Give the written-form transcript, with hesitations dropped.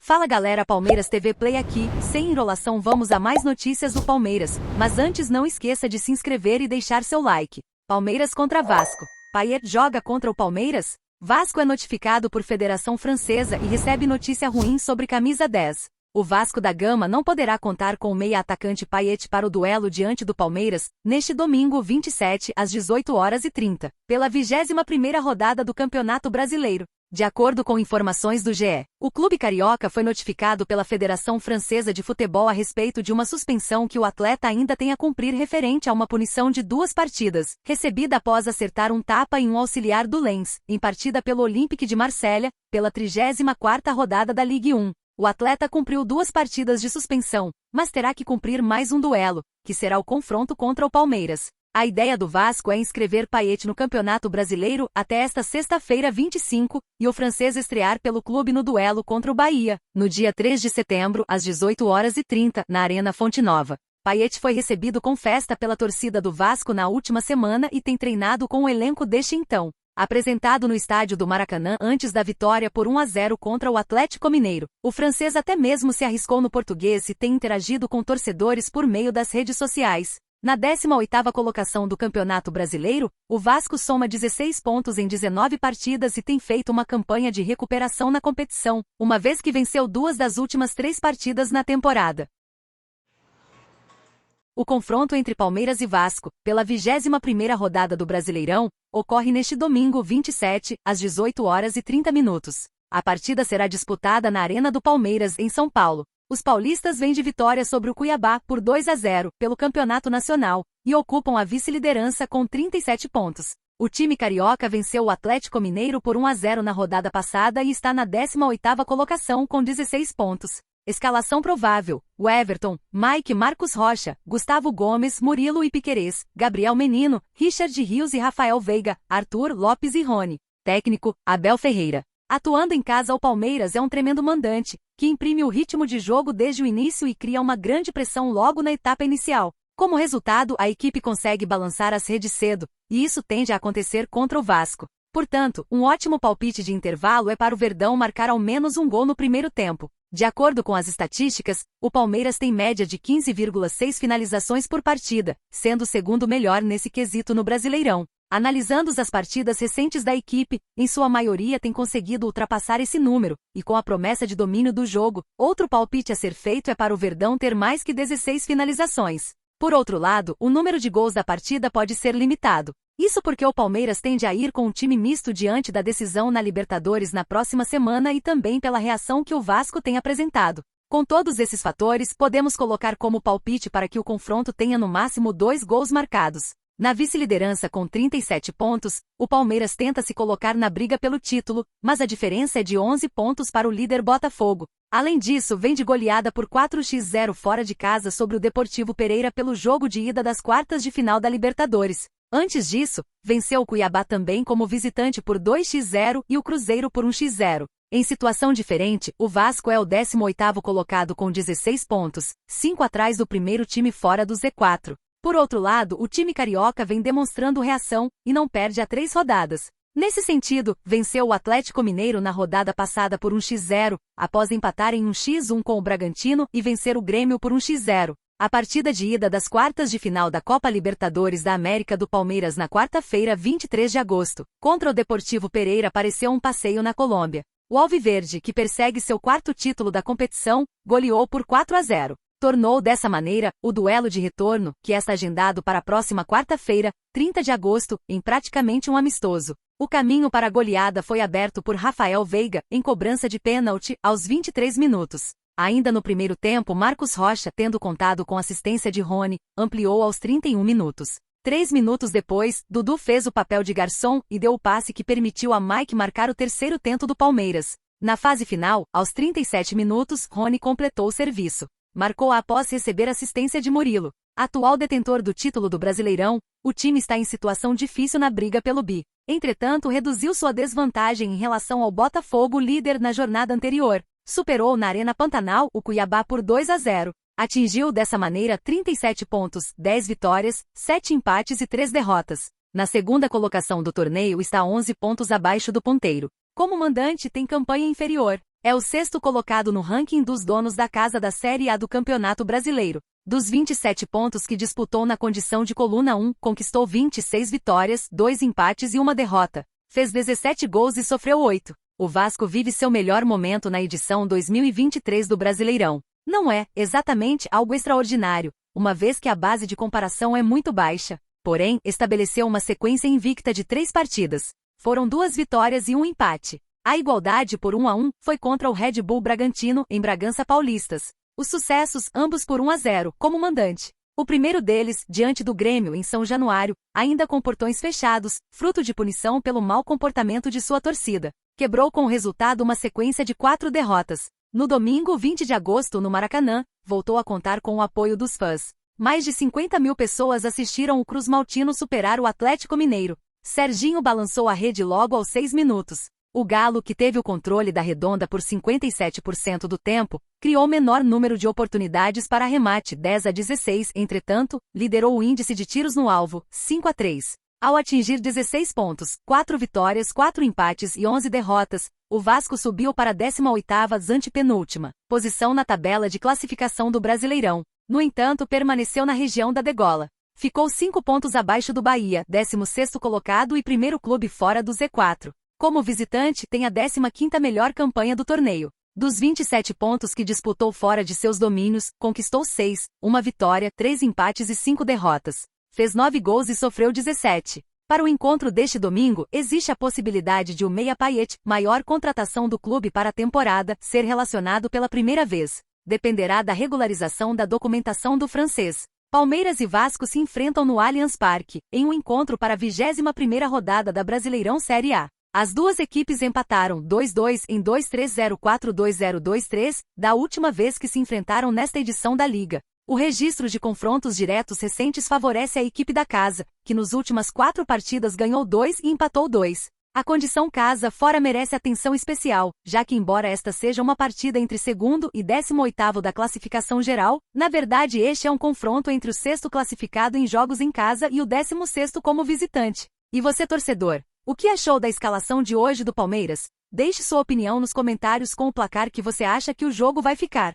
Fala galera, Palmeiras TV Play aqui, sem enrolação vamos a mais notícias do Palmeiras, mas antes não esqueça de se inscrever e deixar seu like. Palmeiras contra Vasco. Payet joga contra o Palmeiras? Vasco é notificado por Federação Francesa e recebe notícia ruim sobre camisa 10. O Vasco da Gama não poderá contar com o meia-atacante Payet para o duelo diante do Palmeiras, neste domingo 27 às 18h30, pela 21ª rodada do Campeonato Brasileiro. De acordo com informações do GE, o clube carioca foi notificado pela Federação Francesa de Futebol a respeito de uma suspensão que o atleta ainda tem a cumprir referente a uma punição de 2 partidas, recebida após acertar um tapa em um auxiliar do Lens, em partida pelo Olympique de Marselha, pela 34ª rodada da Ligue 1. O atleta cumpriu 2 partidas de suspensão, mas terá que cumprir mais um duelo, que será o confronto contra o Palmeiras. A ideia do Vasco é inscrever Payet no Campeonato Brasileiro até esta sexta-feira 25, e o francês estrear pelo clube no duelo contra o Bahia, no dia 3 de setembro, às 18h30, na Arena Fonte Nova. Payet foi recebido com festa pela torcida do Vasco na última semana e tem treinado com o elenco desde então. Apresentado no estádio do Maracanã antes da vitória por 1-0 contra o Atlético Mineiro, o francês até mesmo se arriscou no português e tem interagido com torcedores por meio das redes sociais. Na 18ª colocação do Campeonato Brasileiro, o Vasco soma 16 pontos em 19 partidas e tem feito uma campanha de recuperação na competição, uma vez que venceu 2 das últimas 3 partidas na temporada. O confronto entre Palmeiras e Vasco, pela 21ª rodada do Brasileirão, ocorre neste domingo 27, às 18h30. A partida será disputada na Arena do Palmeiras, em São Paulo. Os paulistas vêm de vitória sobre o Cuiabá por 2-0 pelo Campeonato Nacional e ocupam a vice-liderança com 37 pontos. O time carioca venceu o Atlético Mineiro por 1-0 na rodada passada e está na 18ª colocação com 16 pontos. Escalação provável: Everton, Mike, Marcos Rocha, Gustavo Gomes, Murilo e Piquerez, Gabriel Menino, Richard Rios e Rafael Veiga, Arthur Lopes e Rony. Técnico: Abel Ferreira. Atuando em casa, o Palmeiras é um tremendo mandante, que imprime o ritmo de jogo desde o início e cria uma grande pressão logo na etapa inicial. Como resultado, a equipe consegue balançar as redes cedo, e isso tende a acontecer contra o Vasco. Portanto, um ótimo palpite de intervalo é para o Verdão marcar ao menos um gol no primeiro tempo. De acordo com as estatísticas, o Palmeiras tem média de 15,6 finalizações por partida, sendo o segundo melhor nesse quesito no Brasileirão. Analisando as partidas recentes da equipe, em sua maioria tem conseguido ultrapassar esse número, e com a promessa de domínio do jogo, outro palpite a ser feito é para o Verdão ter mais que 16 finalizações. Por outro lado, o número de gols da partida pode ser limitado. Isso porque o Palmeiras tende a ir com um time misto diante da decisão na Libertadores na próxima semana e também pela reação que o Vasco tem apresentado. Com todos esses fatores, podemos colocar como palpite para que o confronto tenha no máximo 2 gols marcados. Na vice-liderança com 37 pontos, o Palmeiras tenta se colocar na briga pelo título, mas a diferença é de 11 pontos para o líder Botafogo. Além disso, vem de goleada por 4-0 fora de casa sobre o Deportivo Pereira pelo jogo de ida das quartas de final da Libertadores. Antes disso, venceu o Cuiabá também como visitante por 2-0 e o Cruzeiro por 1-0. Em situação diferente, o Vasco é o 18º colocado com 16 pontos, 5 atrás do primeiro time fora do Z4. Por outro lado, o time carioca vem demonstrando reação e não perde há 3 rodadas. Nesse sentido, venceu o Atlético Mineiro na rodada passada por 1-0, após empatar em 1-1 com o Bragantino e vencer o Grêmio por 1-0. A partida de ida das quartas de final da Copa Libertadores da América do Palmeiras na quarta-feira, 23 de agosto, contra o Deportivo Pereira pareceu um passeio na Colômbia. O Alviverde, que persegue seu 4º título da competição, goleou por 4-0. Tornou dessa maneira o duelo de retorno, que está agendado para a próxima quarta-feira, 30 de agosto, em praticamente um amistoso. O caminho para a goleada foi aberto por Rafael Veiga, em cobrança de pênalti, aos 23 minutos. Ainda no primeiro tempo, Marcos Rocha, tendo contado com assistência de Rony, ampliou aos 31 minutos. 3 minutos depois, Dudu fez o papel de garçom e deu o passe que permitiu a Mike marcar o 3º tento do Palmeiras. Na fase final, aos 37 minutos, Rony completou o serviço. Marcou após receber assistência de Murilo. Atual detentor do título do Brasileirão, o time está em situação difícil na briga pelo bi. Entretanto, reduziu sua desvantagem em relação ao Botafogo, líder na jornada anterior. Superou na Arena Pantanal o Cuiabá por 2-0. Atingiu dessa maneira 37 pontos, 10 vitórias, 7 empates e 3 derrotas. Na segunda colocação do torneio está 11 pontos abaixo do ponteiro. Como mandante tem campanha inferior. É o sexto colocado no ranking dos donos da casa da Série A do Campeonato Brasileiro. Dos 27 pontos que disputou na condição de coluna 1, conquistou 26 vitórias, 2 empates e 1 derrota. Fez 17 gols e sofreu 8. O Vasco vive seu melhor momento na edição 2023 do Brasileirão. Não é, exatamente, algo extraordinário, uma vez que a base de comparação é muito baixa. Porém, estabeleceu uma sequência invicta de 3 partidas. Foram 2 vitórias e 1 empate. A igualdade por 1-1 foi contra o Red Bull Bragantino, em Bragança Paulistas. Os sucessos, ambos por 1-0, como mandante. O primeiro deles, diante do Grêmio em São Januário, ainda com portões fechados, fruto de punição pelo mau comportamento de sua torcida. Quebrou com o resultado uma sequência de 4 derrotas. No domingo 20 de agosto no Maracanã, voltou a contar com o apoio dos fãs. Mais de 50 mil pessoas assistiram o Cruz Maltino superar o Atlético Mineiro. Serginho balançou a rede logo aos 6 minutos. O Galo, que teve o controle da redonda por 57% do tempo, criou menor número de oportunidades para arremate, 10-16, entretanto, liderou o índice de tiros no alvo, 5-3. Ao atingir 16 pontos, 4 vitórias, 4 empates e 11 derrotas, o Vasco subiu para a 18ª antepenúltima posição na tabela de classificação do Brasileirão. No entanto, permaneceu na região da degola. Ficou 5 pontos abaixo do Bahia, 16º colocado e primeiro clube fora do Z4. Como visitante, tem a 15ª melhor campanha do torneio. Dos 27 pontos que disputou fora de seus domínios, conquistou 6, 1 vitória, 3 empates e 5 derrotas. Fez 9 gols e sofreu 17. Para o encontro deste domingo, existe a possibilidade de o Meia Payet, maior contratação do clube para a temporada, ser relacionado pela primeira vez. Dependerá da regularização da documentação do francês. Palmeiras e Vasco se enfrentam no Allianz Parque, em um encontro para a 21ª rodada da Brasileirão Série A. As duas equipes empataram 2-2 em 2-3-0-4-2-0-2-3, da última vez que se enfrentaram nesta edição da Liga. O registro de confrontos diretos recentes favorece a equipe da casa, que nos últimas 4 partidas ganhou 2 e empatou 2. A condição casa fora merece atenção especial, já que embora esta seja uma partida entre segundo e 18º da classificação geral, na verdade este é um confronto entre o sexto classificado em jogos em casa e o 16º como visitante. E você, torcedor? O que achou da escalação de hoje do Palmeiras? Deixe sua opinião nos comentários com o placar que você acha que o jogo vai ficar.